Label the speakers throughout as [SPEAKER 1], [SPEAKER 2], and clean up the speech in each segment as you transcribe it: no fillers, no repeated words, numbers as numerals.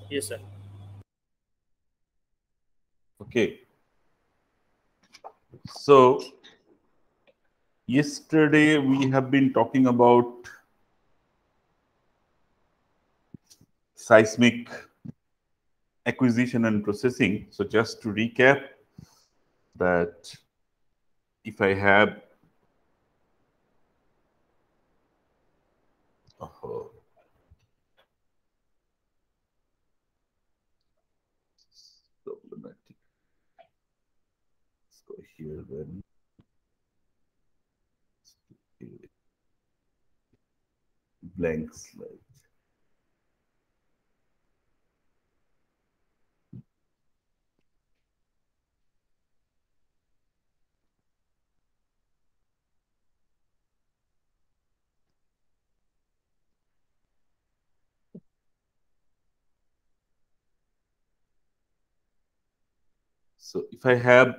[SPEAKER 1] Yes, sir.
[SPEAKER 2] Okay. So yesterday we have been talking about seismic acquisition and processing. So just to recap that if I have oh, problematic. Let's go here then. Blank slide. So if I have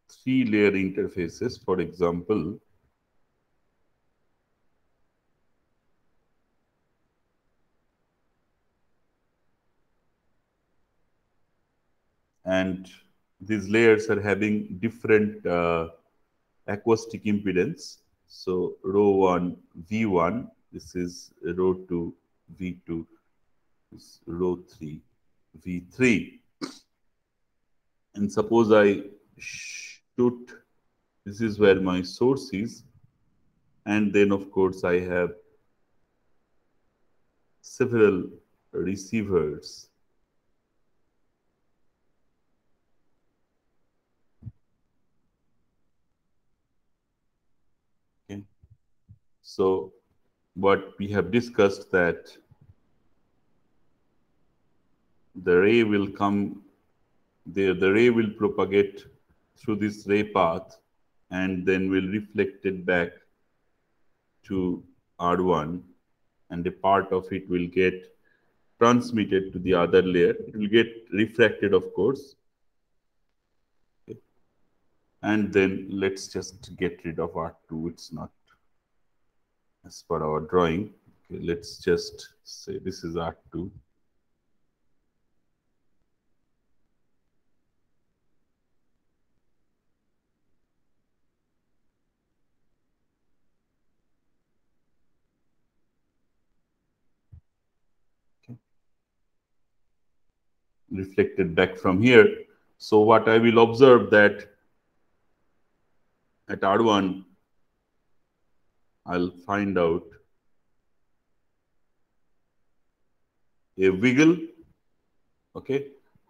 [SPEAKER 2] three layer interfaces, for example, and these layers are having different acoustic impedance. So rho 1 V1, this is rho 2 V2, this is rho 3 V3. And suppose I shoot, this is where my source is, and then of course I have several receivers. Okay. So what we have discussed that the ray will come, the ray will propagate through this ray path and then will reflect it back to R1, and a part of it will get transmitted to the other layer. It will get refracted, of course. Okay. And then let's just get rid of R2. It's not as per our drawing. Okay, let's just say this is R2. Okay. Reflected back from here. So what I will observe that at R1, I'll find out a wiggle, okay,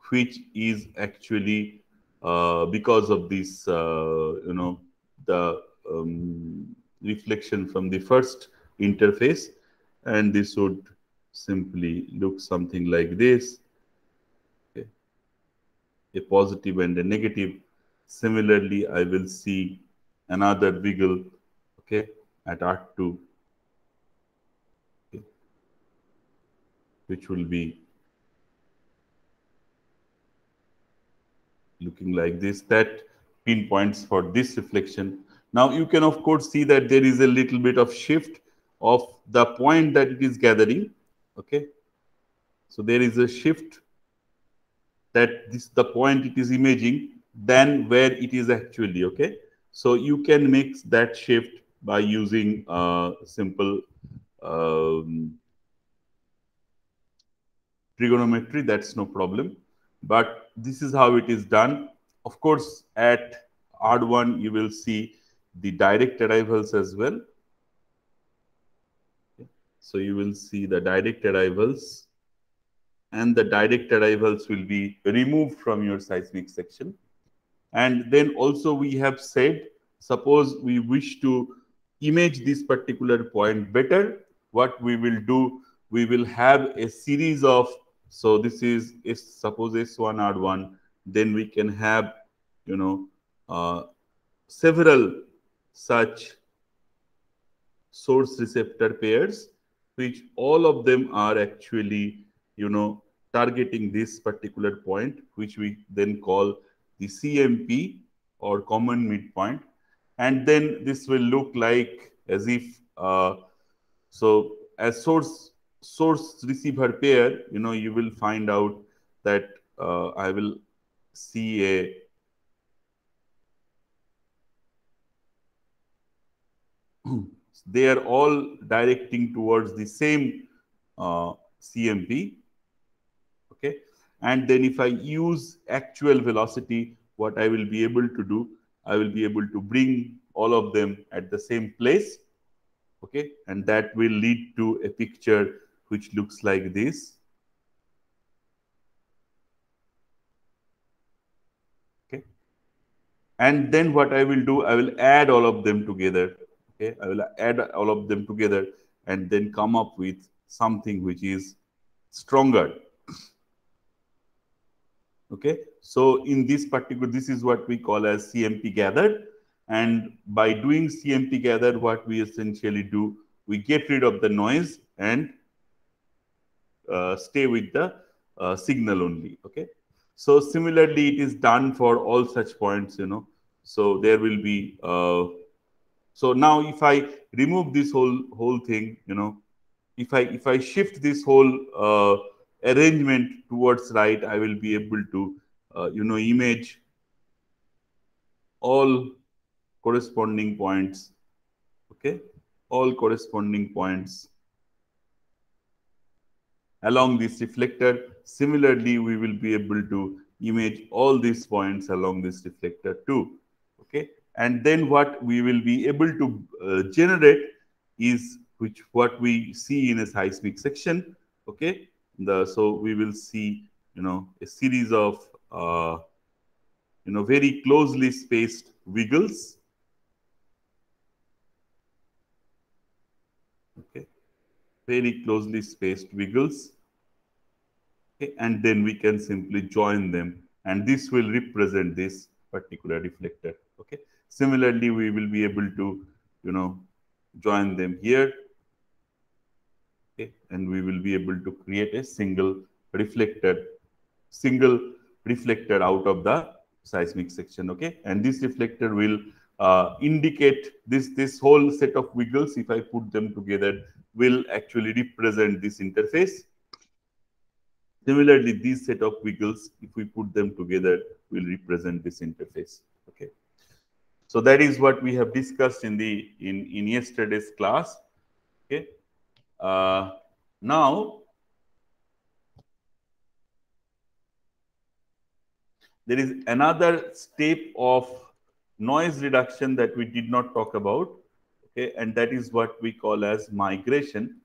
[SPEAKER 2] which is actually because of this, the reflection from the first interface, and this would simply look something like this, okay, a positive and a negative. Similarly, I will see another wiggle, okay, at R2, okay, which will be looking like this. That pinpoints for this reflection. Now you can of course see that there is a little bit of shift of the point that it is gathering. Okay, so there is a shift that this the point it is imaging than where it is actually. Okay, so you can mix that shift by using simple um, trigonometry. That's no problem, but this is how it is done. Of course, at R1 you will see the direct arrivals as well. So you will see the direct arrivals, and the direct arrivals will be removed from your seismic section. And then also we have said, suppose we wish to image this particular point better, what we will do, we will have a series of, so this is suppose S1 R1, then we can have, you know, several such source receptor pairs, which all of them are actually, you know, targeting this particular point, which we then call the CMP. or common midpoint. And then this will look like as if, so as source receiver pair, you know, you will find out that I will see a they are all directing towards the same CMP. Okay. And then if I use actual velocity, what I will be able to do, I will be able to bring all of them at the same place. Okay. And that will lead to a picture which looks like this. Okay. And then what I will do, I will add all of them together. Okay. I will add all of them together and then come up with something which is stronger. Okay. So in this particular, this is what we call as CMP gathered. And by doing CMP gather, what we essentially do, we get rid of the noise and stay with the signal only. Okay. So similarly, it is done for all such points, you know. So there will be, so now if I remove this whole thing, you know, if I shift this whole arrangement towards right, I will be able to, you know, image all corresponding points. Okay, all corresponding points along this reflector. Similarly, we will be able to image all these points along this reflector too. Okay, and then what we will be able to generate is what we see in a seismic section. Okay, so we will see, you know, a series of you know, very closely spaced wiggles. Okay, very closely spaced wiggles. Okay, and then we can simply join them, and this will represent this particular reflector. Okay, similarly, we will be able to, you know, join them here. Okay, and we will be able to create a single reflector out of the seismic section. Okay, and this reflector will indicate this whole set of wiggles. If I put them together, will actually represent this interface. Similarly, these set of wiggles, if we put them together, will represent this interface. Okay, so that is what we have discussed in yesterday's class. Okay, now there is another step of noise reduction that we did not talk about. Okay, and that is what we call as migration.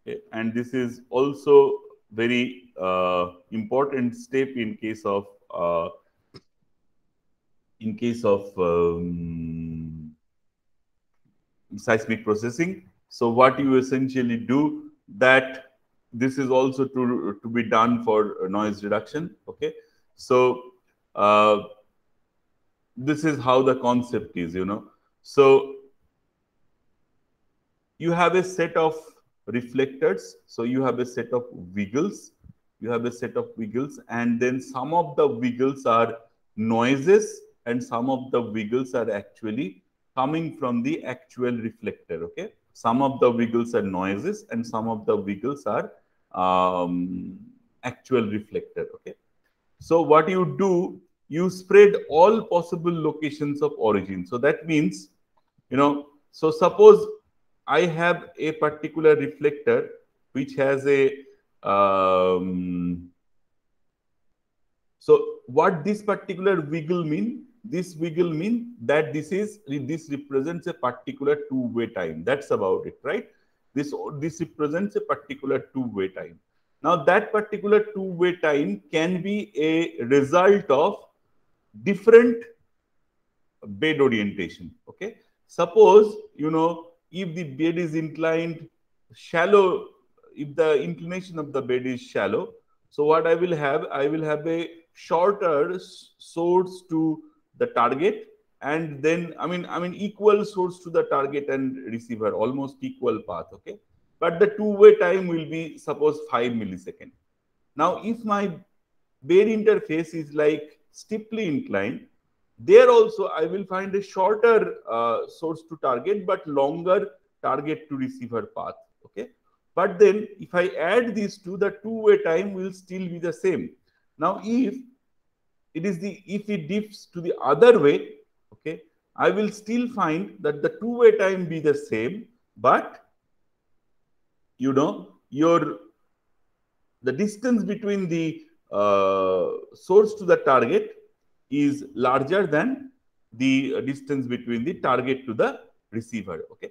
[SPEAKER 2] Okay, and this is also very important step in case of seismic processing. So what you essentially do, that this is also to be done for noise reduction. Okay, so this is how the concept is, you know. So you have a set of reflectors, so you have a set of wiggles, and then some of the wiggles are noises and some of the wiggles are actually coming from the actual reflector. Okay, some of the wiggles are noises and some of the wiggles are actual reflector. Okay, so what you do, you spread all possible locations of origin. So that means, you know, so suppose I have a particular reflector which has a so what this particular wiggle mean? This wiggle mean that this represents a particular two-way time. That's about it, right? This represents a particular two-way time. Now that particular two-way time can be a result of different bed orientation. Okay, suppose, you know, if the bed is inclined shallow, if the inclination of the bed is shallow, so what I will have a shorter source to the target, and then I mean equal source to the target and receiver, almost equal path. Okay, but the two-way time will be suppose 5 milliseconds. Now if my bed interface is like steeply inclined, there also I will find a shorter source to target but longer target to receiver path. Okay, but then if I add these two, the two-way time will still be the same. Now if it diffs to the other way, okay, I will still find that the two-way time be the same, but you know the distance between the source to the target is larger than the distance between the target to the receiver. Okay,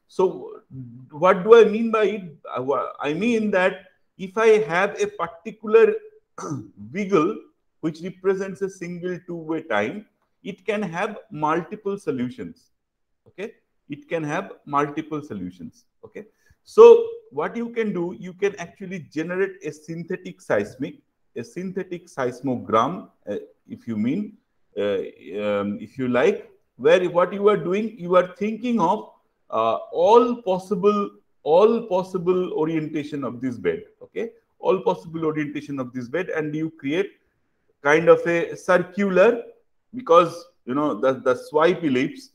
[SPEAKER 2] so what do I mean by it? I mean that if I have a particular wiggle which represents a single two-way time, it can have multiple solutions. Okay, it can have multiple solutions. Okay, so what you can do, you can actually generate a synthetic seismogram, if you mean, if you like, where what you are doing, you are thinking of all possible orientation of this bed. Okay, all possible orientation of this bed, and you create kind of a circular, because you know the swipe ellipse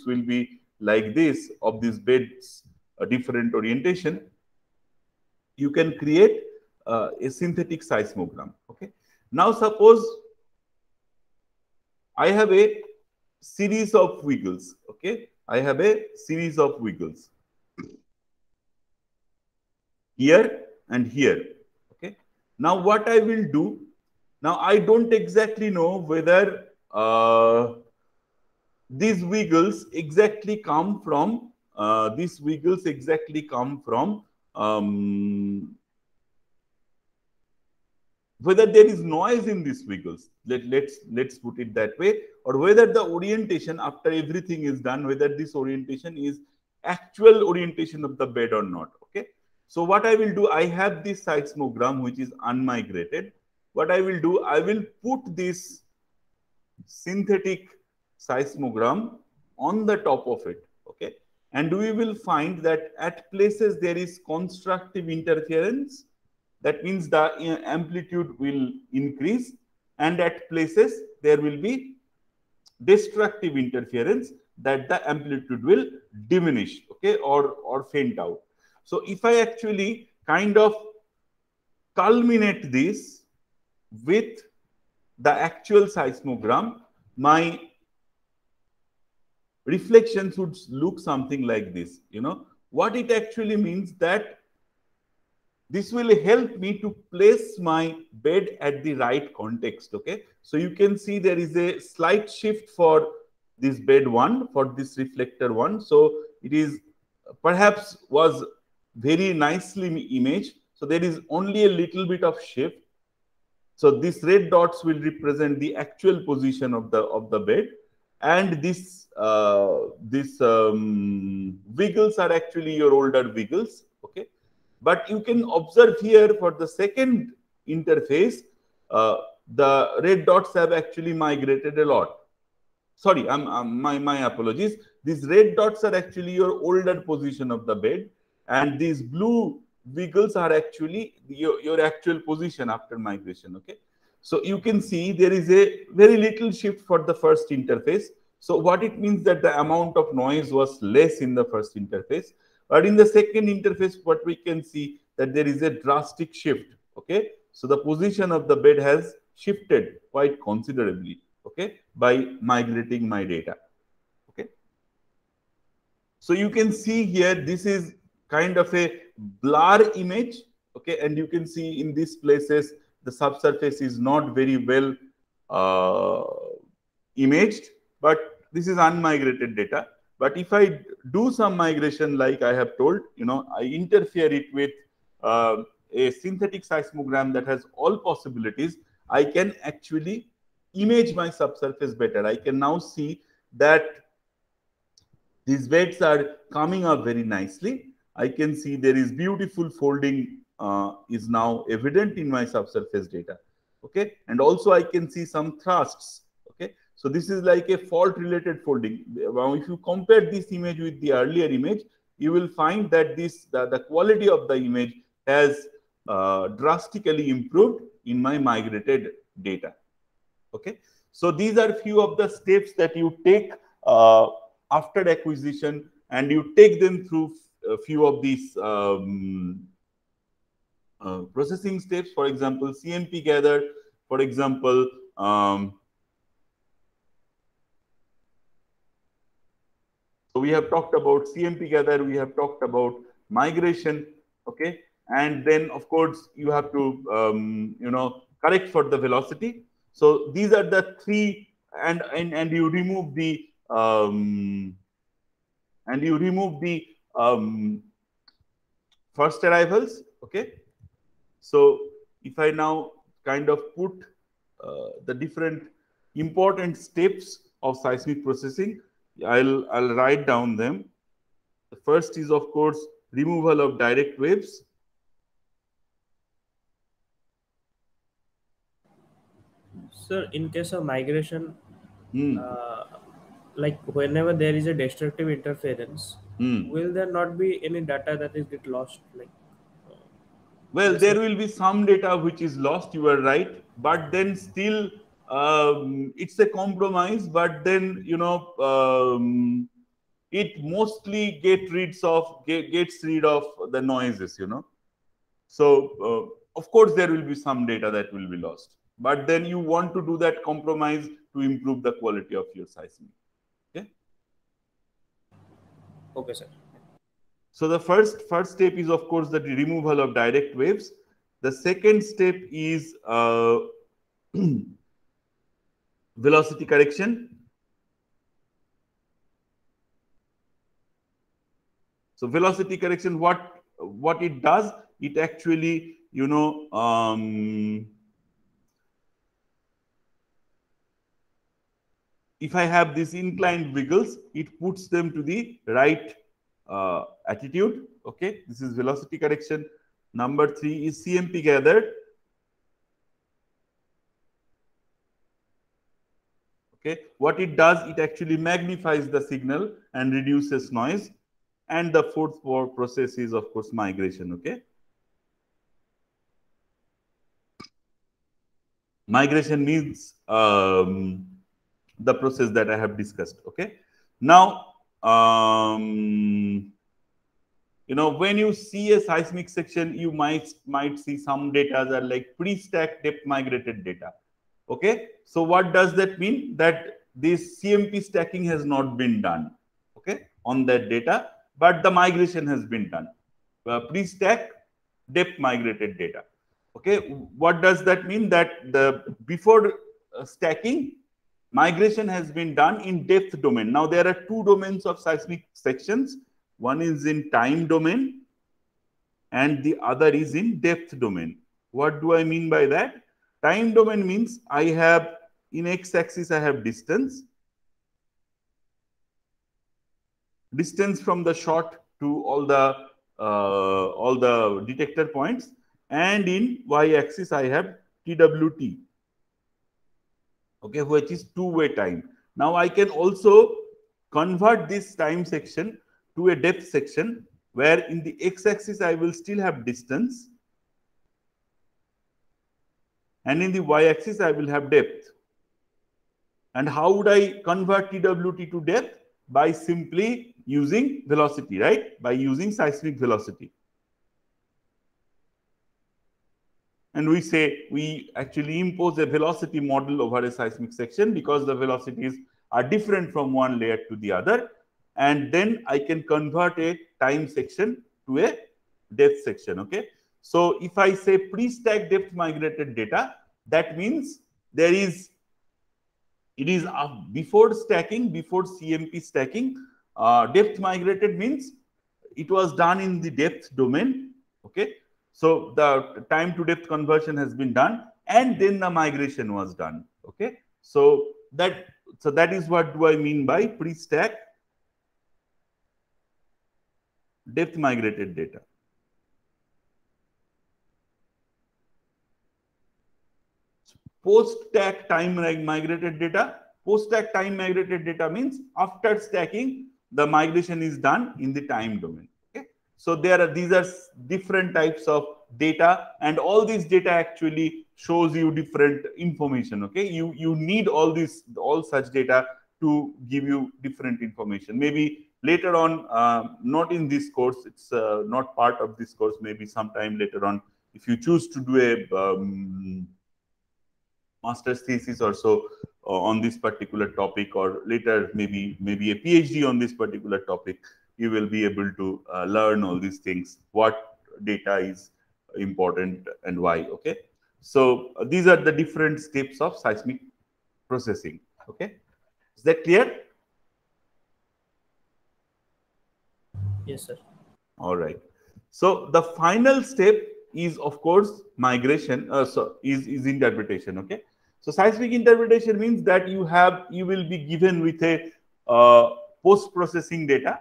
[SPEAKER 2] will be like this of these beds, a different orientation. You can create a synthetic seismogram. Okay, now suppose I have a series of wiggles. Okay, I have a series of wiggles here and here. Okay, now what I will do, now I don't exactly know whether these wiggles exactly come from whether there is noise in these wiggles. Let's put it that way, or whether the orientation after everything is done, whether this orientation is actual orientation of the bed or not. Okay, so what I will do, I have this seismogram which is unmigrated. What I will do, I will put this synthetic seismogram on the top of it. Okay, and we will find that at places there is constructive interference. That means the amplitude will increase, and at places there will be destructive interference, that the amplitude will diminish, okay, or faint out. So if I actually kind of culminate this with the actual seismogram, my reflections would look something like this. You know what it actually means, that this will help me to place my bed at the right context. Okay, so you can see there is a slight shift for this bed one, for this reflector one. So it is perhaps was very nicely imaged. So there is only a little bit of shift. So these red dots will represent the actual position of the bed, and this wiggles are actually your older wiggles. Okay, but you can observe here for the second interface, the red dots have actually migrated a lot. Sorry, my apologies. These red dots are actually your older position of the bed, and these blue wiggles are actually your actual position after migration. Okay, so you can see there is a very little shift for the first interface. So what it means, that the amount of noise was less in the first interface, but in the second interface, what we can see, that there is a drastic shift. Okay, so the position of the bed has shifted quite considerably. Okay, by migrating my data. Okay, so you can see here, this is kind of a blur image. Okay, and you can see in these places the subsurface is not very well imaged, but this is unmigrated data. But if I do some migration, like I have told, you know, I interfere it with a synthetic seismogram that has all possibilities, I can actually image my subsurface better. I can now see that these beds are coming up very nicely. I can see there is beautiful folding is now evident in my subsurface data. Okay, and also I can see some thrusts. Okay, so this is like a fault-related folding. Now, if you compare this image with the earlier image, you will find that the quality of the image has drastically improved in my migrated data. Okay, So these are few of the steps that you take after acquisition, and you take them through a few of these processing steps. For example, CMP gather, for example, so we have talked about CMP gather, we have talked about migration, okay, and then of course you have to correct for the velocity. So these are the three, and you remove the first arrivals, okay. So if I now kind of put the different important steps of seismic processing, I'll write down them. The first is, of course, removal of direct waves.
[SPEAKER 1] Sir, in case of migration, like whenever there is a destructive interference, will there not be any data that is get lost? Like,
[SPEAKER 2] well, there will be some data which is lost. You are right, but then still, it's a compromise. But then it mostly gets rid of the noises. So of course there will be some data that will be lost, but then you want to do that compromise to improve the quality of your seismic.
[SPEAKER 1] okay, sir.
[SPEAKER 2] So the first step is, of course, the removal of direct waves. The second step is velocity correction. So velocity correction, what it does, it actually, if I have these inclined wiggles, it puts them to the right attitude. Okay, this is velocity correction. Number 3 is CMP gathered. Okay, what it does, it actually magnifies the signal and reduces noise. And the fourth process is, of course, migration. Okay, migration means the process that I have discussed. Okay, now when you see a seismic section, you might see some data that are like pre-stack depth migrated data. Okay, so what does that mean? That this CMP stacking has not been done, okay, on that data, but the migration has been done. Pre-stack depth migrated data. Okay, what does that mean? That the before stacking, migration has been done in depth domain. Now there are two domains of seismic sections. One is in time domain and the other is in depth domain. What do I mean by that? Time domain means I have in x-axis I have distance from the shot to all the detector points, and in y-axis I have TWT, okay, which is two-way time. Now I can also convert this time section to a depth section, where in the x-axis I will still have distance, and in the y-axis I will have depth. And how would I convert TWT to depth? By simply using velocity, right? By using seismic velocity. And we actually impose a velocity model over a seismic section because the velocities are different from one layer to the other. And then I can convert a time section to a depth section, okay? So if I say pre-stack depth migrated data, that means it is before stacking, before CMP stacking. Depth migrated means it was done in the depth domain, okay? So the time to depth conversion has been done, and then the migration was done, okay? So that is what do I mean by pre-stack depth migrated data. Post-stack time migrated data. Post-stack time migrated data means after stacking, the migration is done in the time domain. Okay, so these are different types of data, and all this data actually shows you different information. Okay, you need all such data to give you different information. Maybe later on, not in this course, it's not part of this course, maybe sometime later on, if you choose to do a master's thesis or so on this particular topic, or later maybe a PhD on this particular topic, you will be able to learn all these things, what data is important and why. Okay, so these are the different steps of seismic processing. Okay, is that clear?
[SPEAKER 1] Yes, sir.
[SPEAKER 2] All right. So the final step is, of course, migration. Is interpretation. Okay. So seismic interpretation means that you will be given with a post-processing data.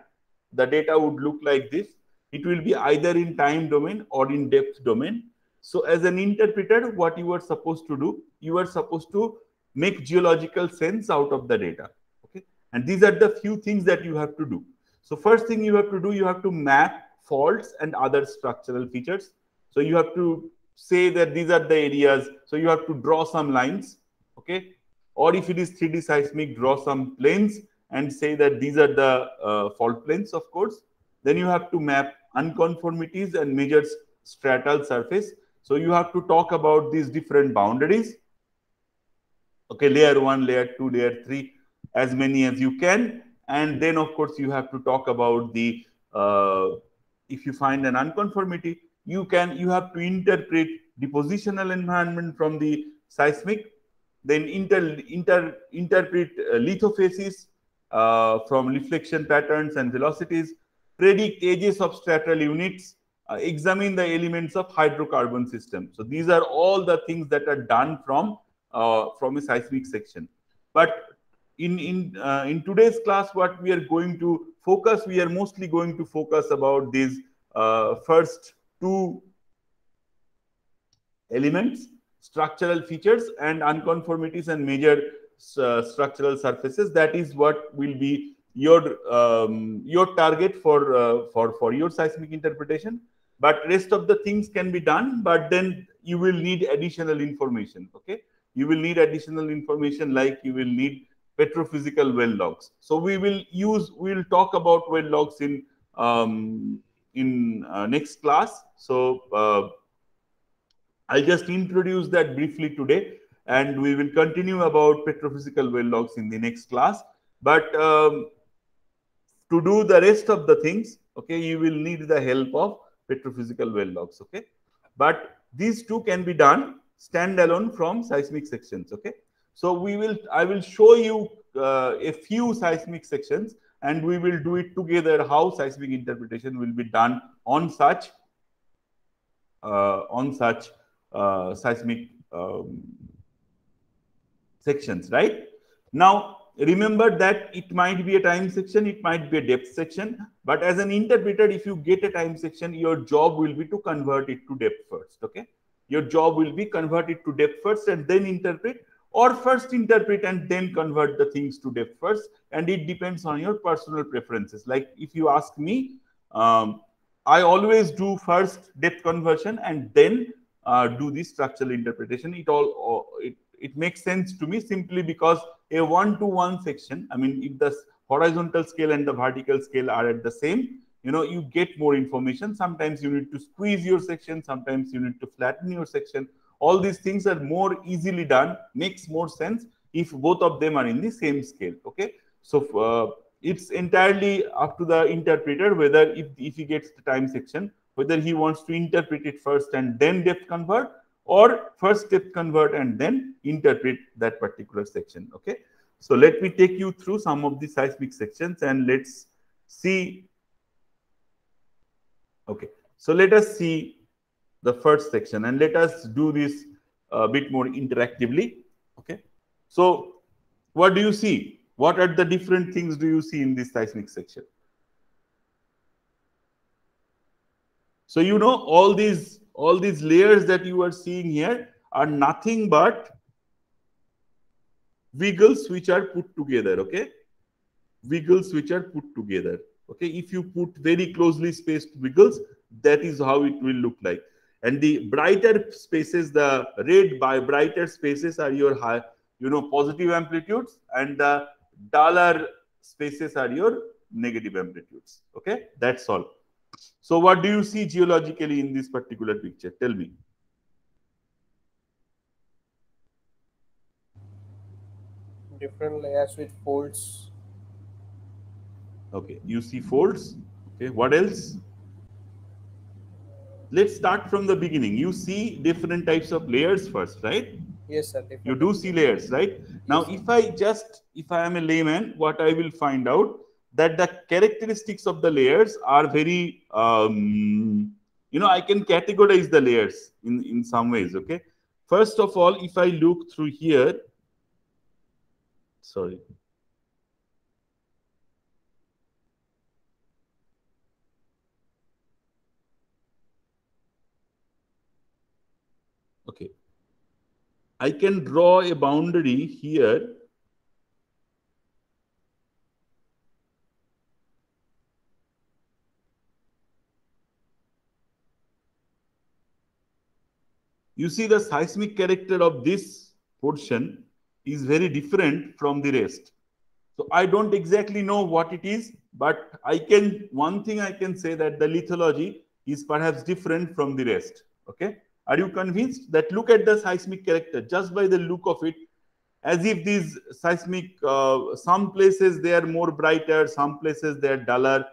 [SPEAKER 2] The data would look like this. It will be either in time domain or in depth domain. So as an interpreter, what you are supposed to do, you are supposed to make geological sense out of the data. Okay. And these are the few things that you have to do. So first thing you have to do, you have to map faults and other structural features. So you have to say that these are the areas. So you have to draw some lines. Okay. Or if it is 3D seismic, draw some planes and say that these are the fault planes, of course. Then you have to map unconformities and measure stratal surface. So you have to talk about these different boundaries. Okay, layer 1, layer 2, layer 3, as many as you can. And then, of course, you have to talk about the, if you find an unconformity, you have to interpret the positional environment from the seismic, then interpret lithophases from reflection patterns and velocities, predict ages of stratal units, examine the elements of hydrocarbon system. So these are all the things that are done from a seismic section. But in today's class, what we are going to focus, we are mostly going to focus about these first two elements, structural features and unconformities and major structural surfaces. That is what will be your target for your seismic interpretation. But rest of the things can be done, but then you will need additional information. Okay, you will need additional information, like you will need petrophysical well logs. So we will talk about well logs in next class. So I'll just introduce that briefly today, and we will continue about petrophysical well logs in the next class. But to do the rest of the things, okay, you will need the help of petrophysical well logs. Okay, but these two can be done standalone from seismic sections. Okay, so I will show you a few seismic sections, and we will do it together, how seismic interpretation will be done on such seismic sections. Right now, remember that it might be a time section, it might be a depth section, but as an interpreter, if you get a time section, your job will be to convert it to depth first. Okay, your job will be convert it to depth first and then interpret, or first interpret and then convert the things to depth first, and it depends on your personal preferences. Like if you ask me, I always do first depth conversion and then do the structural interpretation. It makes sense to me, simply because a 1-to-1 section, I mean, if the horizontal scale and the vertical scale are at the same, you get more information. Sometimes you need to squeeze your section, sometimes you need to flatten your section. All these things are more easily done, makes more sense if both of them are in the same scale. Okay, so it's entirely up to the interpreter whether if he gets the time section, whether he wants to interpret it first and then depth convert, or first depth convert and then interpret that particular section. Okay, so let me take you through some of the seismic sections and let's see. Okay, so let us see the first section and let us do this a bit more interactively. Okay, so what do you see? What are the different things do you see in this seismic section? So all these layers that you are seeing here are nothing but wiggles which are put together. Okay, wiggles which are put together. Okay, if you put very closely spaced wiggles, that is how it will look like. And the brighter spaces, the red by brighter spaces are your high, positive amplitudes, and the duller spaces are your negative amplitudes. Okay, that's all. So what do you see geologically in this particular picture? Tell me.
[SPEAKER 1] Different layers with folds.
[SPEAKER 2] Okay, you see folds. Okay, what else? Let's start from the beginning. You see different types of layers first, right?
[SPEAKER 1] Yes, sir.
[SPEAKER 2] You do see layers, right? Now,
[SPEAKER 1] Yes,
[SPEAKER 2] if I am a layman, what I will find out that the characteristics of the layers are very, I can categorize the layers in some ways, okay? First of all, if I look through here, sorry. Okay. I can draw a boundary here. You see the seismic character of this portion is very different from the rest. So I don't exactly know what it is, but one thing I can say that the lithology is perhaps different from the rest. Okay. Are you convinced that look at the seismic character just by the look of it, as if these seismic, some places they are more brighter, some places they are duller.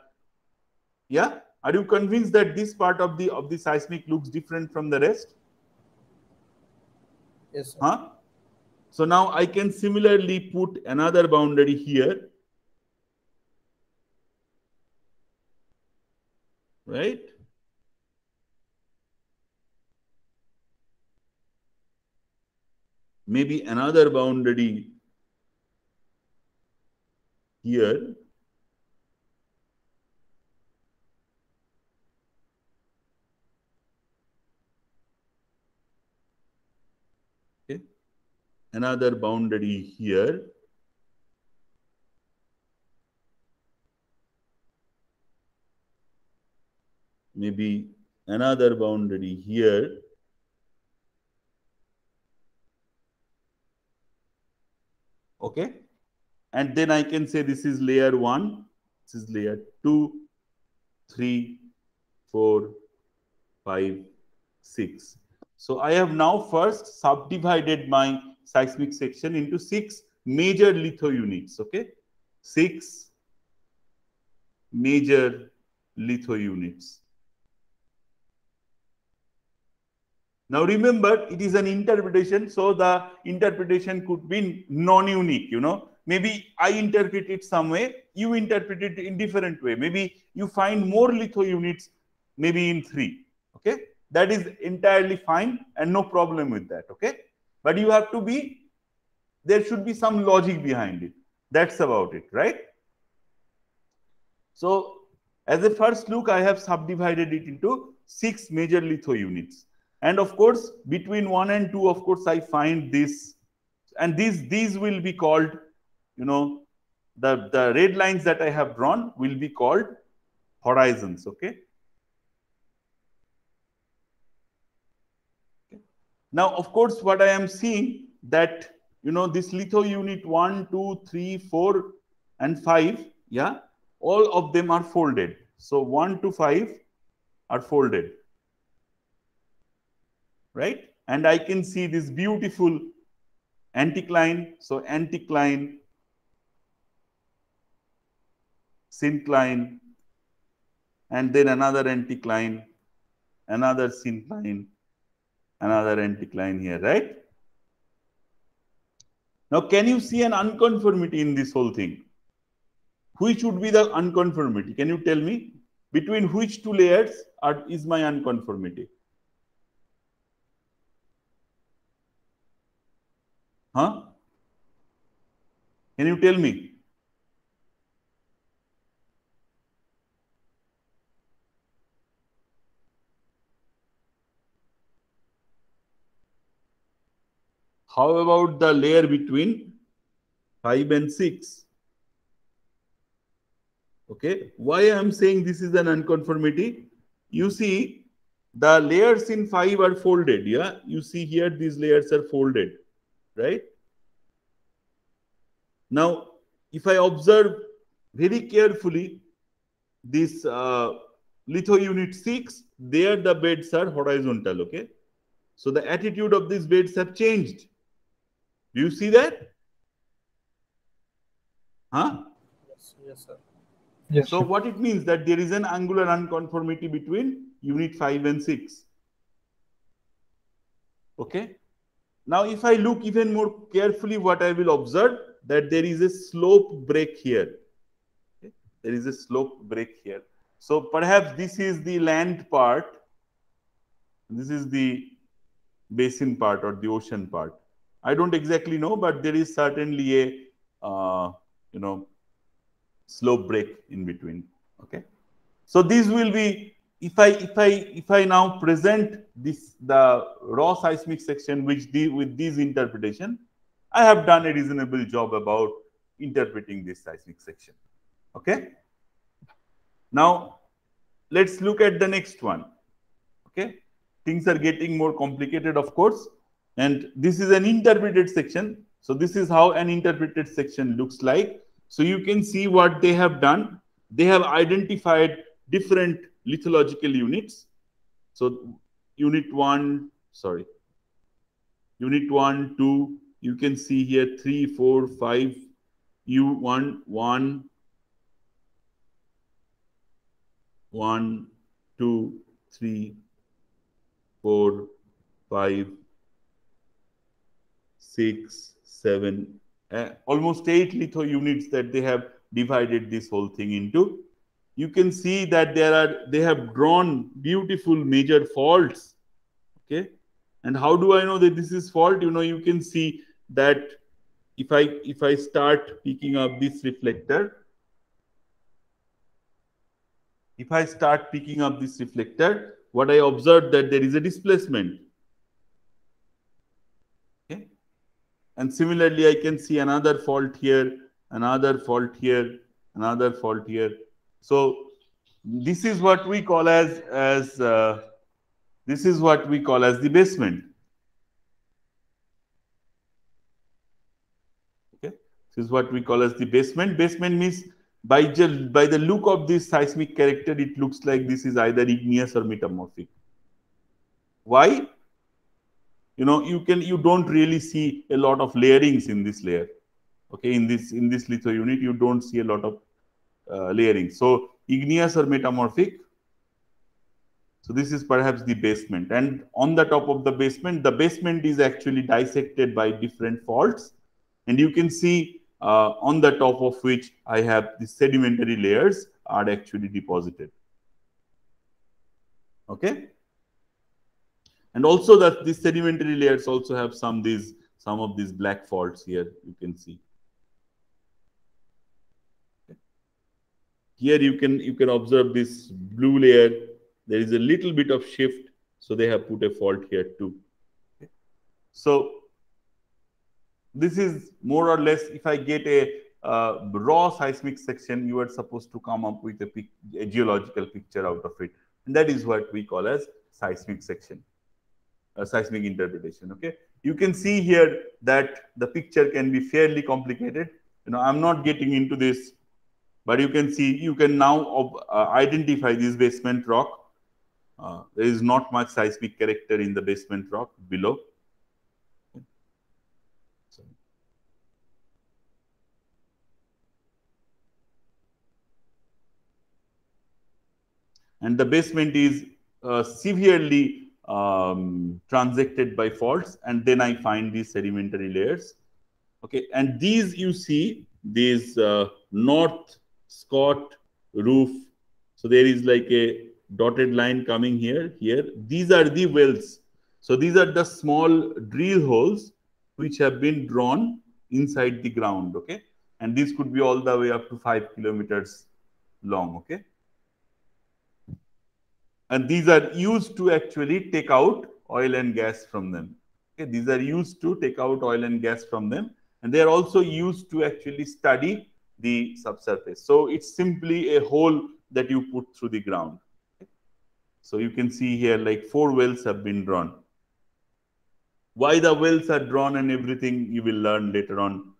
[SPEAKER 2] Yeah. Are you convinced that this part of the seismic looks different from the rest?
[SPEAKER 1] yes, sir.
[SPEAKER 2] Huh? So now I can similarly put another boundary here. Right? Maybe another boundary here. Okay. Another boundary here. Maybe another boundary here. Okay. And then I can say this is layer 1, this is layer 2, 3, 4, 5, 6. So I have now first subdivided my seismic section into 6 major litho units. Okay. 6 major litho units. Now remember, it is an interpretation, so the interpretation could be non-unique, Maybe I interpret it some way, you interpret it in different way. Maybe you find more litho units, maybe in 3, okay? That is entirely fine and no problem with that, okay? But you have to be, there should be some logic behind it. That's about it, right? So as a first look, I have subdivided it into 6 major litho units. And of course, between 1 and 2, of course, I find this. And these will be called, the red lines that I have drawn will be called horizons, okay? Now, of course, what I am seeing that, this litho unit 1, 2, 3, 4, and 5, yeah, all of them are folded. So 1 to 5 are folded. Right? And I can see this beautiful anticline. So anticline, syncline, and then another anticline, another syncline, another anticline here, right? Now, can you see an unconformity in this whole thing? Which would be the unconformity? Can you tell me? Between which two layers is my unconformity? Huh? Can you tell me? How about the layer between 5 and 6? Okay. Why I am saying this is an unconformity? You see, the layers in 5 are folded. Yeah, you see here these layers are folded, right? Now, if I observe very carefully this litho unit 6, there the beds are horizontal. Okay, so the attitude of these beds have changed. Do you see that? Huh?
[SPEAKER 1] Yes, sir.
[SPEAKER 3] Yes,
[SPEAKER 2] So
[SPEAKER 3] sir.
[SPEAKER 2] what it means that there is an angular unconformity between unit 5 and 6. Okay. Now, if I look even more carefully, what I will observe that there is a slope break here. Okay? There is a slope break here. So perhaps this is the land part. This is the basin part or the ocean part. I don't exactly know, but there is certainly a slope break in between. Okay. So these will be, if I now present this the raw seismic section with this interpretation, I have done a reasonable job about interpreting this seismic section. Okay. Now let's look at the next one. Okay. Things are getting more complicated, of course, and this is an interpreted section. So this is how an interpreted section looks like. So you can see what they have done. They have identified different lithological units. So unit 1, 2, you can see here 3, 4, 5, U1, 1, 1, 2, 3, 4, 5, 6, 7, almost 8 litho units that they have divided this whole thing into. You can see that they have drawn beautiful major faults. Okay, and how do I know that this is fault? You can see that if I start picking up this reflector, what I observed that there is a displacement. Okay, and similarly I can see another fault here, another fault here, another fault here. So this is what we call as the basement. Okay, this is what we call as the basement. Basement means by the look of this seismic character, it looks like this is either igneous or metamorphic. Why? You don't really see a lot of layerings in this layer. Okay, in this litho unit, you don't see a lot of layering. So igneous or metamorphic. So this is perhaps the basement, and on the top of the basement is actually dissected by different faults, and you can see on the top of which I have the sedimentary layers are actually deposited. Okay, and also that these sedimentary layers also have some of these black faults here. You can see. Here you can observe this blue layer. There is a little bit of shift, so they have put a fault here too. Okay. So this is more or less, if I get a raw seismic section, you are supposed to come up with a geological picture out of it, and that is what we call as seismic section, seismic interpretation. Okay, you can see here that the picture can be fairly complicated. I'm not getting into this, but you can see, you can now identify this basement rock. There is not much seismic character in the basement rock below. And the basement is severely transected by faults, and then I find these sedimentary layers. Okay, and these you see, these North Scott roof. So there is like a dotted line coming here. These are the wells. So these are the small drill holes which have been drawn inside the ground. Okay, and this could be all the way up to 5 kilometers long. Okay, and these are used to actually take out oil and gas from them. Okay, these are used to take out oil and gas from them, and they are also used to actually study the subsurface. So it's simply a hole that you put through the ground. So you can see here like 4 wells have been drawn. Why the wells are drawn and everything you will learn later on.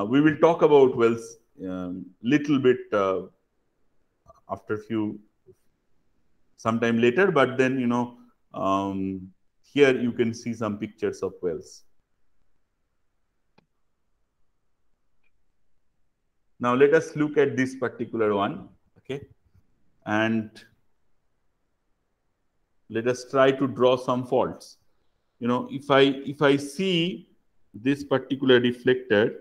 [SPEAKER 2] We will talk about wells little bit after sometime later, but then here you can see some pictures of wells. Now let us look at this particular one, okay, and let us try to draw some faults. If I see this particular reflector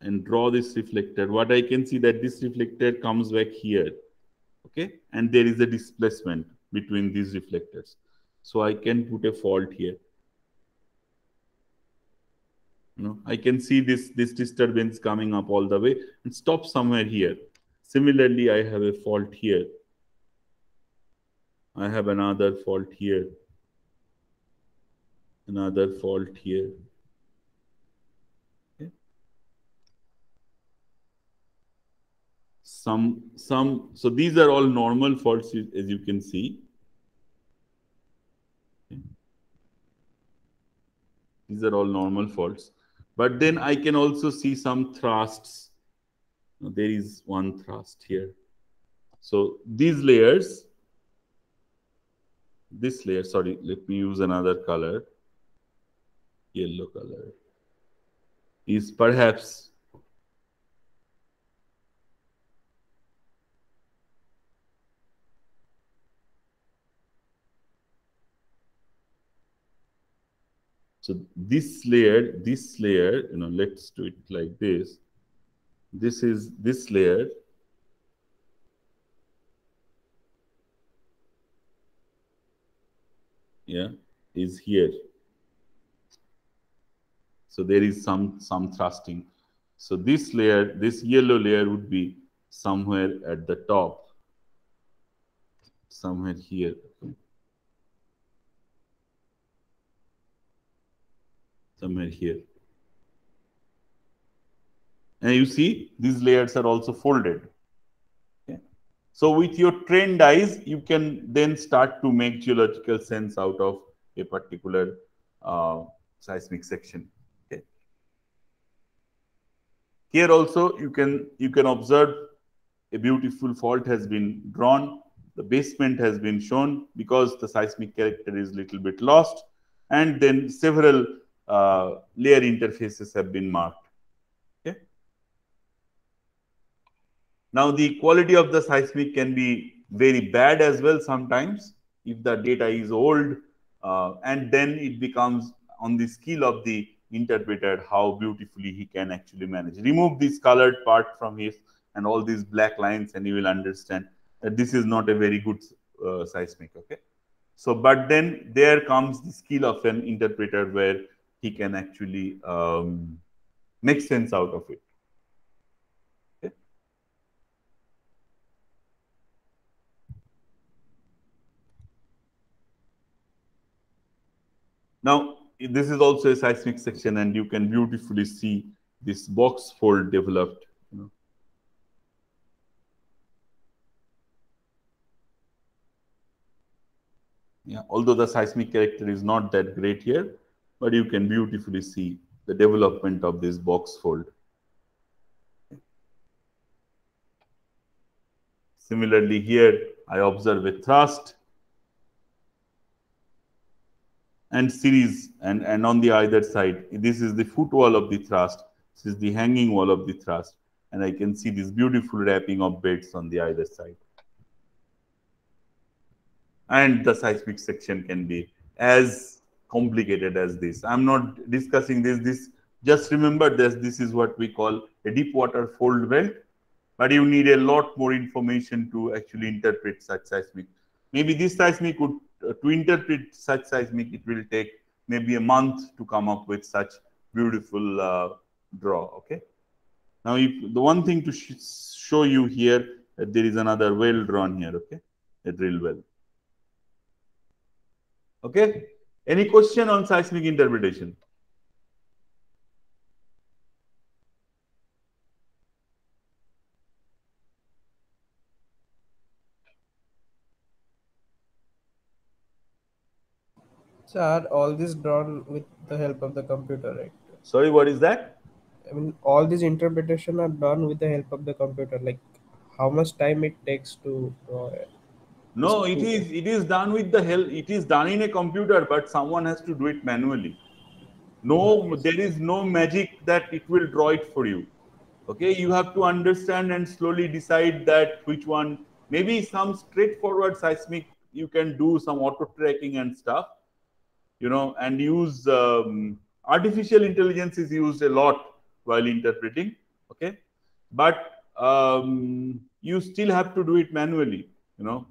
[SPEAKER 2] and draw this reflector, what I can see that this reflector comes back here, okay, and there is a displacement between these reflectors. So I can put a fault here. I can see this disturbance coming up all the way and stop somewhere here. Similarly, I have a fault here. I have another fault here. Another fault here. Okay. So these are all normal faults, as you can see. Okay. These are all normal faults. But then I can also see some thrusts. Now, there is one thrust here. So these layers, this layer, sorry, let me use another color, yellow color, is perhaps so this layer, let's do it like this. This is this layer. Yeah, is here. So there is some thrusting. So this layer, this yellow layer would be somewhere at the top, somewhere here. Somewhere here. And you see, these layers are also folded. Okay. So with your trained eyes, you can then start to make geological sense out of a particular seismic section. Okay. Here also, you can observe a beautiful fault has been drawn. The basement has been shown because the seismic character is a little bit lost. And then several layer interfaces have been marked. Okay. Now, the quality of the seismic can be very bad as well sometimes if the data is old, and then it becomes on the skill of the interpreter how beautifully he can actually manage. Remove this colored part from his and all these black lines, and you will understand that this is not a very good seismic. Okay. So, but then there comes the skill of an interpreter where he can actually make sense out of it. Okay. Now, this is also a seismic section, and you can beautifully see this box fold developed. Yeah, although the seismic character is not that great here, but you can beautifully see the development of this box fold. Similarly, here I observe a thrust and series, and on the either side, this is the foot wall of the thrust, this is the hanging wall of the thrust, and I can see this beautiful wrapping of beds on the either side. And the seismic section can be as complicated as this. I'm not discussing this. Just remember this is what we call a deep water fold belt, but you need a lot more information to actually interpret such seismic. Maybe this seismic would, to interpret such seismic, it will take maybe a month to come up with such beautiful draw. Okay. Now, if the one thing to show you here that there is another well drawn here. Okay, a drill well. Okay. Any question on seismic interpretation?
[SPEAKER 1] So are all this drawn with the help of the computer, right?
[SPEAKER 2] Sorry, what is that?
[SPEAKER 1] I mean, all these interpretation are done with the help of the computer. Like, how much time it takes to draw this
[SPEAKER 2] No, it
[SPEAKER 1] two?
[SPEAKER 2] is done with the help. It is done in a computer, but someone has to do it manually. No,
[SPEAKER 1] Okay.
[SPEAKER 2] there is no magic that it will draw it for you. Okay, you have to understand and slowly decide that which one. Maybe some straightforward seismic you can do some auto tracking and stuff, and use artificial intelligence is used a lot while interpreting. Okay, but you still have to do it manually.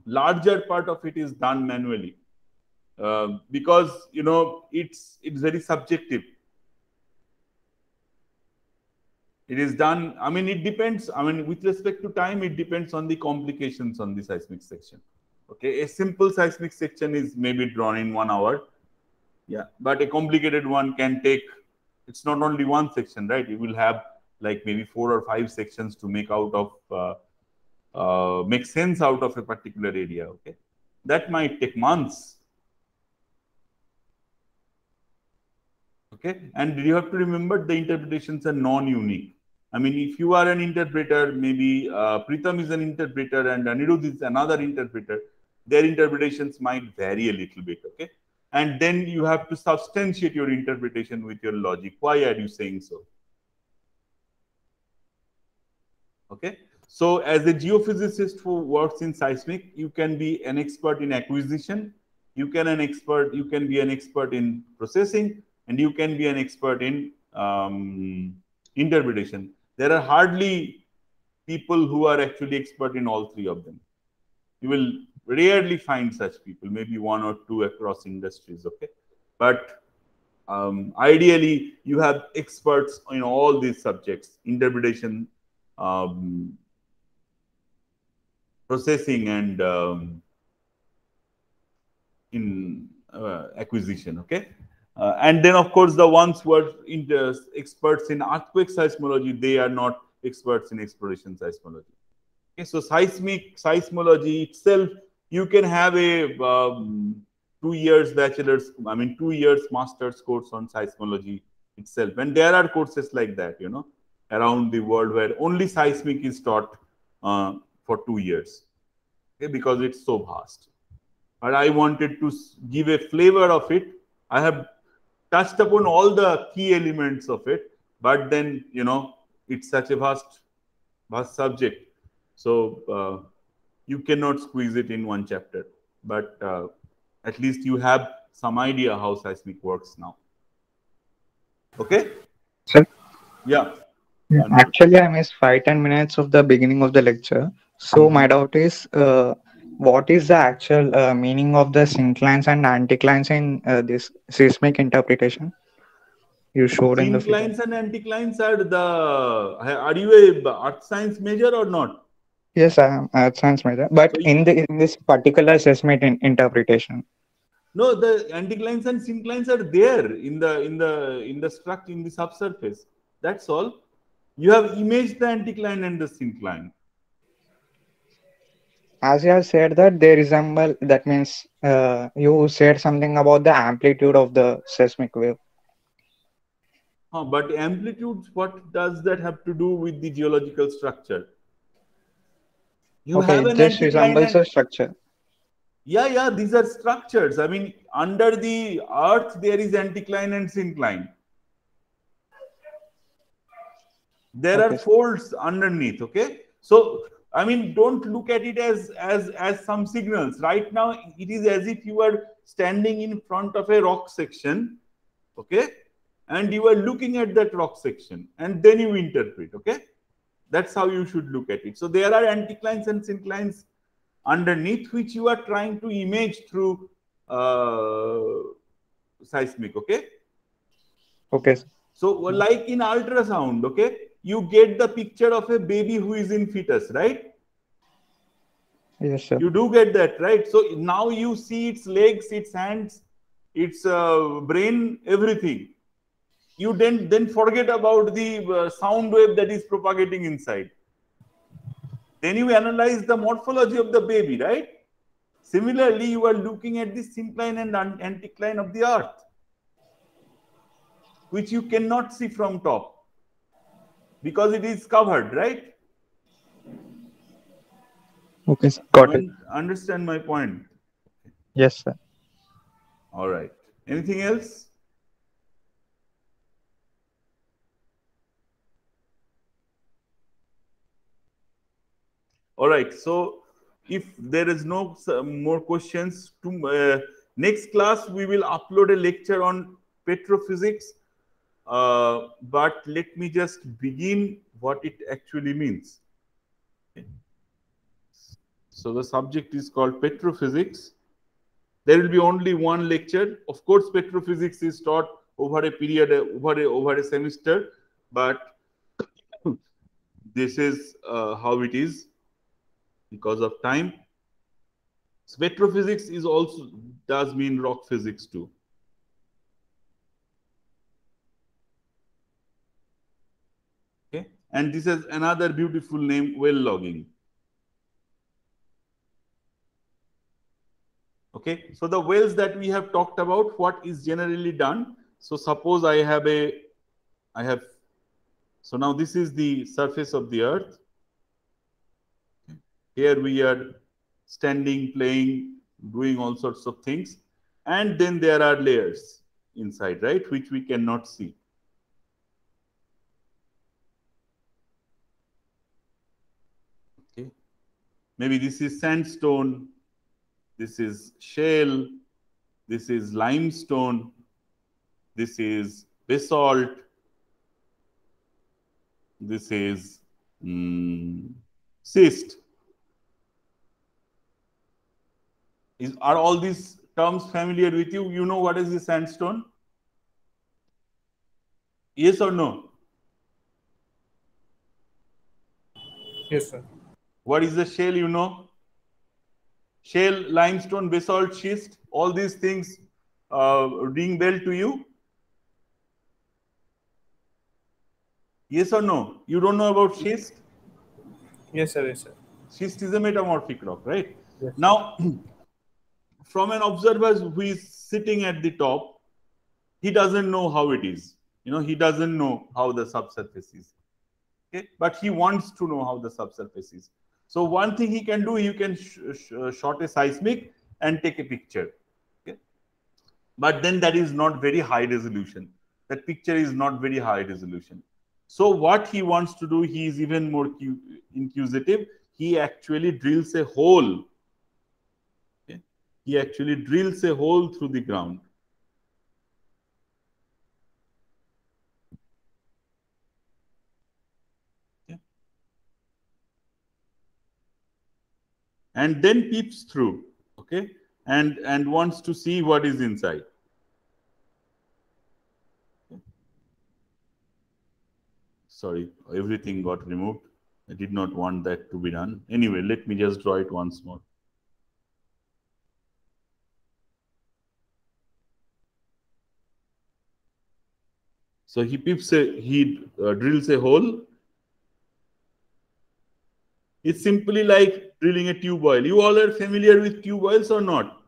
[SPEAKER 2] Larger part of it is done manually, because it's very subjective. It is done. I mean, it depends. I mean, with respect to time, it depends on the complications on the seismic section. Okay, a simple seismic section is maybe drawn in 1 hour. Yeah, but a complicated one can take. It's not only one section, right? You will have like maybe 4 or 5 sections to make out of make sense out of a particular area. Okay, that might take months. Okay, and you have to remember the interpretations are non-unique. I mean, if you are an interpreter, maybe Pritham is an interpreter and Anirudh is another interpreter, their interpretations might vary a little bit, okay? And then you have to substantiate your interpretation with your logic. Why are you saying so? Okay? So as a geophysicist who works in seismic, you can be an expert in acquisition, you can be an expert in processing, and you can be an expert in interpretation. There are hardly people who are actually expert in all three of them. You will rarely find such people, maybe 1 or 2 across industries, okay? But ideally, you have experts in all these subjects: interpretation, processing, and in acquisition, okay? And then, of course, the ones who are experts in earthquake seismology, they are not experts in exploration seismology. Okay, so seismology itself, you can have a 2 years bachelor's, 2 years master's course on seismology itself. And there are courses like that, around the world where only seismic is taught for 2 years, okay, because it's so vast. But I wanted to give a flavor of it. I have touched upon all the key elements of it, but then, it's such a vast subject. So you cannot squeeze it in one chapter, but at least you have some idea how seismic works now. Okay?
[SPEAKER 3] Sir?
[SPEAKER 2] Yeah.
[SPEAKER 3] Yeah, actually, I missed 5-10 minutes of the beginning of the lecture. So my doubt is, what is the actual meaning of the synclines and anticlines in this seismic interpretation you showed in the figure?
[SPEAKER 2] Synclines and anticlines are are you a earth science major or not?
[SPEAKER 3] Yes, I am earth science major, but
[SPEAKER 2] So
[SPEAKER 3] in this particular seismic interpretation.
[SPEAKER 2] No, the anticlines and synclines are there in the structure, in the subsurface. That's all. You have imaged the anticline and the syncline.
[SPEAKER 3] As you have said that they resemble, that means you said something about the amplitude of the seismic wave.
[SPEAKER 2] But amplitudes, what does that have to do with the geological structure? You
[SPEAKER 3] Okay,
[SPEAKER 2] have
[SPEAKER 3] it
[SPEAKER 2] an
[SPEAKER 3] just
[SPEAKER 2] anticline
[SPEAKER 3] resembles
[SPEAKER 2] and
[SPEAKER 3] a structure.
[SPEAKER 2] yeah, these are structures. I mean, under the earth there is anticline and syncline. There are
[SPEAKER 3] Okay.
[SPEAKER 2] folds underneath. Okay, so I mean, don't look at it as some signals. Right now, it is as if you are standing in front of a rock section. Okay, and you are looking at that rock section, and then you interpret. Okay, that's how you should look at it. So there are anticlines and synclines underneath, which you are trying to image through seismic. Okay.
[SPEAKER 3] Okay.
[SPEAKER 2] So like in ultrasound, okay, you get the picture of a baby who is in fetus, right?
[SPEAKER 3] Yes, sir.
[SPEAKER 2] You do get that, right? So now you see its legs, its hands, its brain, everything. You then forget about the sound wave that is propagating inside. Then you analyze the morphology of the baby, right? Similarly, you are looking at the syncline and anticline of the earth, which you cannot see from top because it is covered, right?
[SPEAKER 3] Okay, sir. Got it.
[SPEAKER 2] Understand my point?
[SPEAKER 3] Yes, sir.
[SPEAKER 2] All right. Anything else? All right. So if there is no more questions, to next class we will upload a lecture on petrophysics. But let me just begin what it actually means. So the subject is called petrophysics. There will be only one lecture. Of course, petrophysics is taught over a period, over a semester, but this is how it is because of time. So petrophysics is also does mean rock physics too. Okay, and this is another beautiful name, well logging. Okay, so the wells that we have talked about, what is generally done. So suppose I have, so now this is the surface of the earth. Here we are standing, playing, doing all sorts of things. And then there are layers inside, right, which we cannot see. Okay, maybe this is sandstone. This is shale, this is limestone, this is basalt, this is schist. Are all these terms familiar with you? You know what is the sandstone? Yes or no?
[SPEAKER 1] Yes, sir.
[SPEAKER 2] What is the shale, you know? Shale, limestone, basalt, schist, all these things ring bell to you? Yes or no? You don't know about schist?
[SPEAKER 1] Yes, sir. Yes, sir.
[SPEAKER 2] Schist is a metamorphic rock, right?
[SPEAKER 1] Yes.
[SPEAKER 2] Now, from an observer who is sitting at the top, he doesn't know how it is. You know, he doesn't know how the subsurface is. Okay, but he wants to know how the subsurface is. So one thing he can do, you can shot a seismic and take a picture. Okay, but then that is not very high resolution. That picture is not very high resolution. So what he wants to do, he is even more inquisitive. He actually drills a hole. Okay, he actually drills a hole through the ground. And then peeps through, okay, and wants to see what is inside. Sorry, everything got removed. I did not want that to be done. Anyway, let me just draw it once more. So he drills a hole. It's simply like drilling a tube oil. You all are familiar with tube oils or not?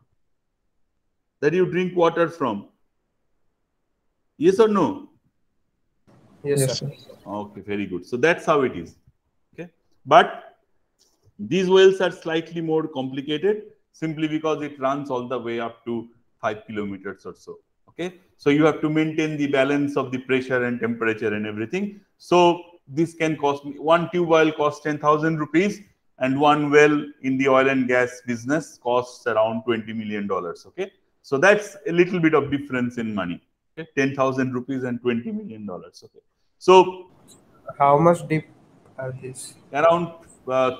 [SPEAKER 2] That you drink water from. Yes or no?
[SPEAKER 1] Yes, sir.
[SPEAKER 2] Okay, very good. So that's how it is. Okay, but these wells are slightly more complicated simply because it runs all the way up to 5 kilometers or so. Okay, so you have to maintain the balance of the pressure and temperature and everything. So this can cost me, one tube oil costs 10,000 rupees, and one well in the oil and gas business costs around $20 million. Okay, so that's a little bit of difference in money. Okay, 10,000 rupees and $20 million. Okay, so
[SPEAKER 1] How much deep are these?
[SPEAKER 2] around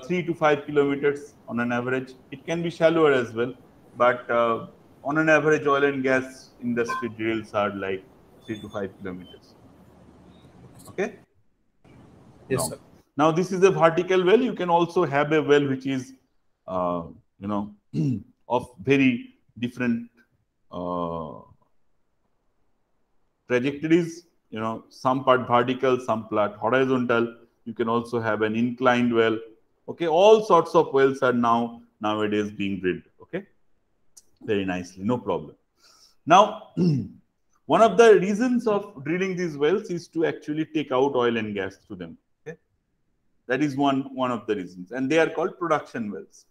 [SPEAKER 2] 3 to 5 kilometers on an average. It can be shallower as well, but on an average, oil and gas industry drills are like 3 to 5 kilometers. Okay.
[SPEAKER 1] Yes, sir.
[SPEAKER 2] Now this is a vertical well. You can also have a well which is, you know, of very different trajectories. You know, some part vertical, some part horizontal. You can also have an inclined well. Okay, all sorts of wells are nowadays being drilled. Okay, very nicely, no problem. Now, one of the reasons of drilling these wells is to actually take out oil and gas through them. Okay? That is one of the reasons, and they are called production wells.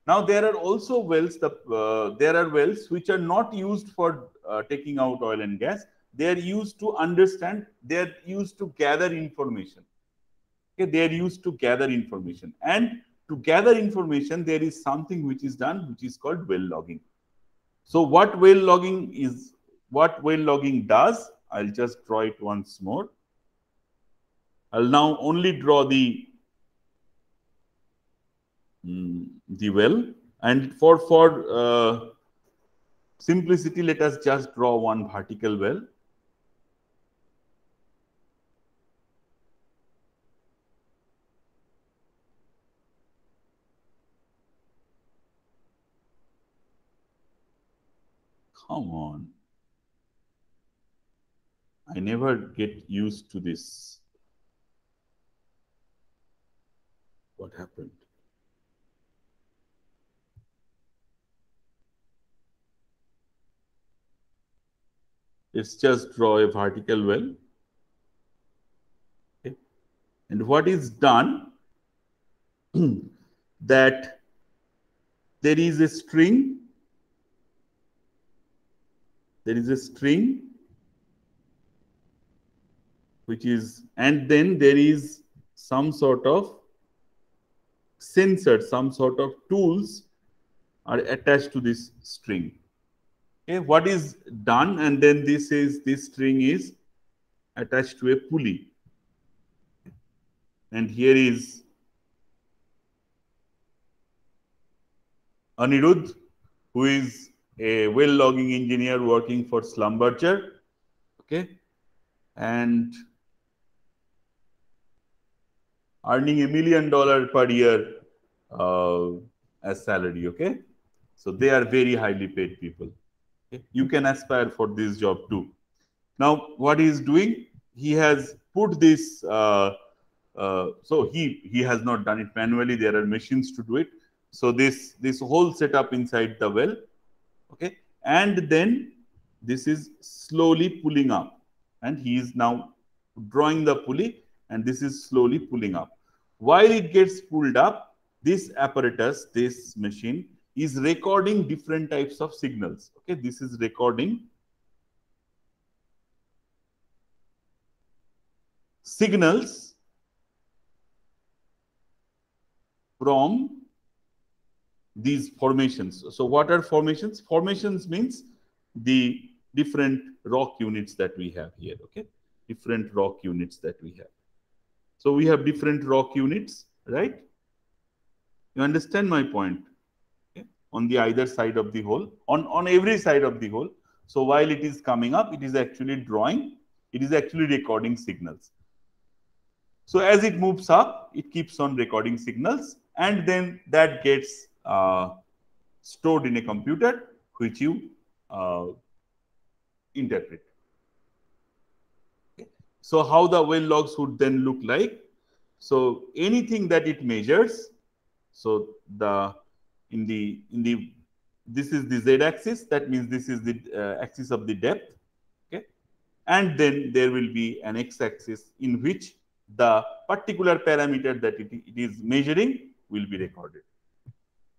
[SPEAKER 2] Now, there are also wells. There are wells which are not used for taking out oil and gas. They are used to understand. They are used to gather information. Okay, they are used to gather information, and to gather information, there is something which is done, which is called well logging. So what well logging is, what well logging does, I'll just draw it once more. I'll now only draw the well, and for simplicity, let us just draw one vertical well. Come on. I never get used to this. What happened? Let's just draw a vertical well. Okay. And what is done, that there is a string. There is a string which is, and then there is some sort of sensor, some sort of tools are attached to this string. Okay, what is done, and then this string is attached to a pulley, and here is Anirudh, who is a well logging engineer working for Schlumberger. Okay, and earning $1 million per year as salary. Okay, so they are very highly paid people. Okay? You can aspire for this job too. Now, what he is doing, he has put this. So he has not done it manually. There are machines to do it. So this whole setup inside the well. Okay, and then this is slowly pulling up, and he is now drawing the pulley, and this is slowly pulling up. While it gets pulled up, this apparatus, this machine, is recording different types of signals. Okay, this is recording signals from these formations. So what are formations? Formations means the different rock units that we have here. Okay, different rock units that we have. So we have different rock units, right? You understand my point? Okay? On the either side of the hole, on every side of the hole. So while it is coming up, it is actually drawing, it is actually recording signals. So as it moves up, it keeps on recording signals, and then that gets stored in a computer, which you interpret. Okay. So how the well logs would then look like? So anything that it measures, so this is the z-axis. That means this is the axis of the depth. Okay, and then there will be an x-axis in which the particular parameter that it is measuring will be recorded.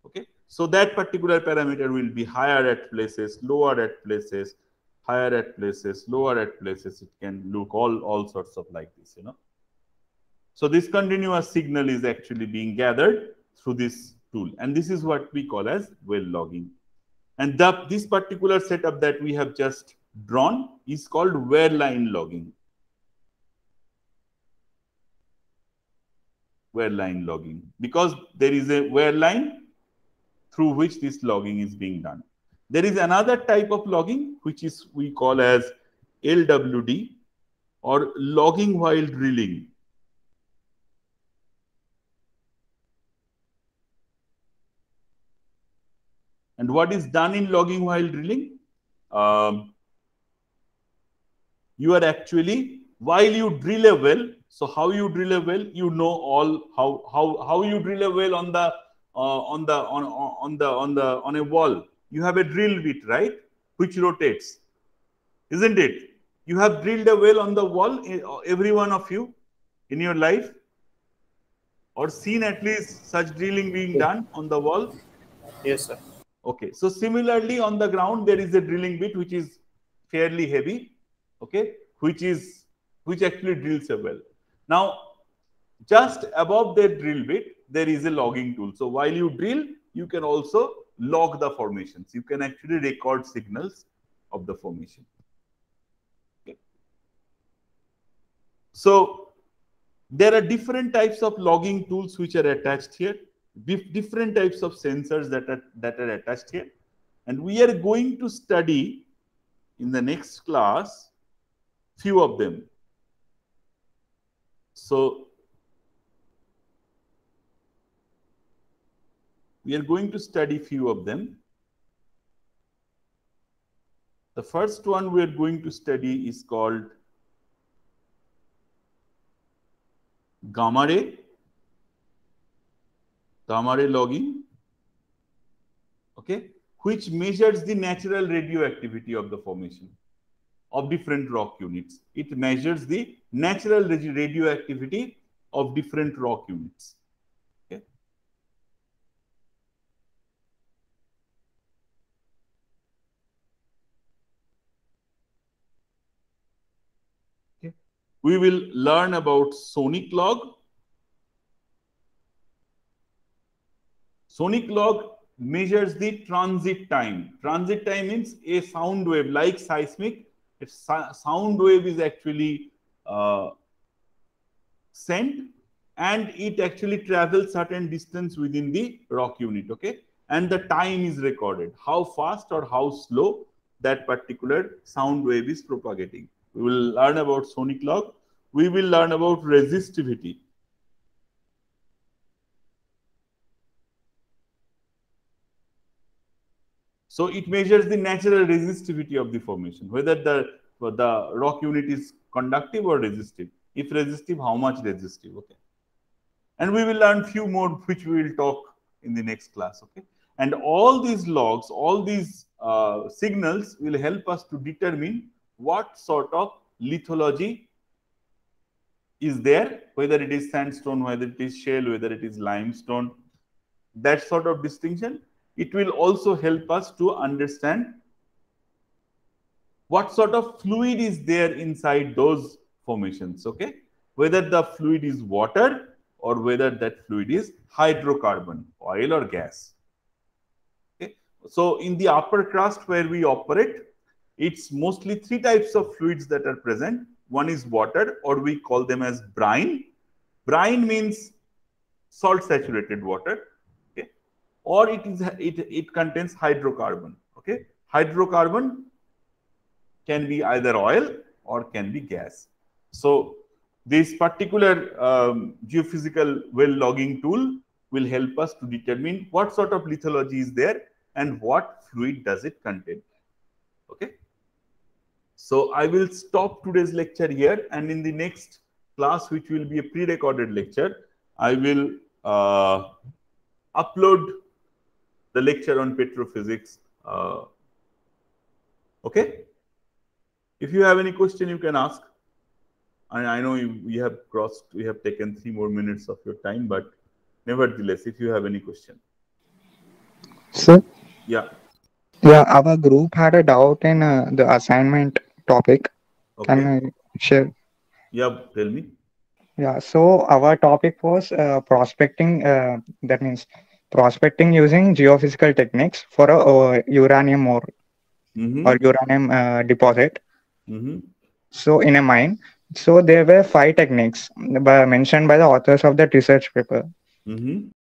[SPEAKER 2] Okay, so that particular parameter will be higher at places, lower at places, higher at places, lower at places. It can look all sorts of like this, you know. So this continuous signal is actually being gathered through this tool, and this is what we call as well logging. And this particular setup that we have just drawn is called wear line logging. Wear line logging, because there is a wear line through which this logging is being done. There is another type of logging which is we call as LWD, or logging while drilling. And what is done in logging while drilling? You are actually, while you drill a well, so how you drill a well, you know all how you drill a well on a wall. you have a drill bit, right, which rotates, isn't it? You have drilled a well on the wall, every one of you in your life, or seen at least such drilling being done on the wall.
[SPEAKER 1] Yes, sir.
[SPEAKER 2] Okay, so similarly on the ground there is a drilling bit which is fairly heavy, okay, which actually drills a well. Now, just above the drill bit there is a logging tool. So while you drill, you can also log the formations. You can actually record signals of the formation. Okay. So there are different types of logging tools which are attached here, different types of sensors that are attached here, and we are going to study in the next class few of them. So we are going to study few of them. The first one we are going to study is called gamma ray logging, okay, which measures the natural radioactivity of the formation of different rock units. It measures the natural radioactivity of different rock units. Okay. Okay. We will learn about sonic log. Sonic log measures the transit time. Transit time means a sound wave, like seismic. Sound wave is actually sent, and it actually travels certain distance within the rock unit, okay? And the time is recorded, how fast or how slow that particular sound wave is propagating. We will learn about sonic log. We will learn about resistivity. So it measures the natural resistivity of the formation, whether the rock unit is conductive or resistive. If resistive, how much resistive, okay? And we will learn few more which we will talk in the next class, okay? And all these logs, all these signals will help us to determine what sort of lithology is there, whether it is sandstone, whether it is shale, whether it is limestone, that sort of distinction. It will also help us to understand what sort of fluid is there inside those formations, okay? Whether the fluid is water or whether that fluid is hydrocarbon, oil or gas. Okay? So in the upper crust where we operate, it's mostly three types of fluids that are present. One is water, or we call them as brine. Brine means salt saturated water, okay? Or it contains hydrocarbon, okay? Hydrocarbon can be either oil or can be gas. So this particular geophysical well logging tool will help us to determine what sort of lithology is there and what fluid does it contain. Okay. So I will stop today's lecture here, and in the next class, which will be a pre-recorded lecture, I will upload the lecture on petrophysics. Okay. If you have any question, you can ask. I know we have taken 3 more minutes of your time, but nevertheless, if you have any question.
[SPEAKER 3] Sir?
[SPEAKER 2] Yeah.
[SPEAKER 3] Yeah, our group had a doubt in the assignment topic.
[SPEAKER 2] Okay.
[SPEAKER 3] Can I share?
[SPEAKER 2] Yeah, tell me.
[SPEAKER 3] Yeah, so our topic was prospecting. That means prospecting using geophysical techniques for a uranium ore or uranium deposit. So in a mine. So there were 5 techniques mentioned by the authors of that research paper.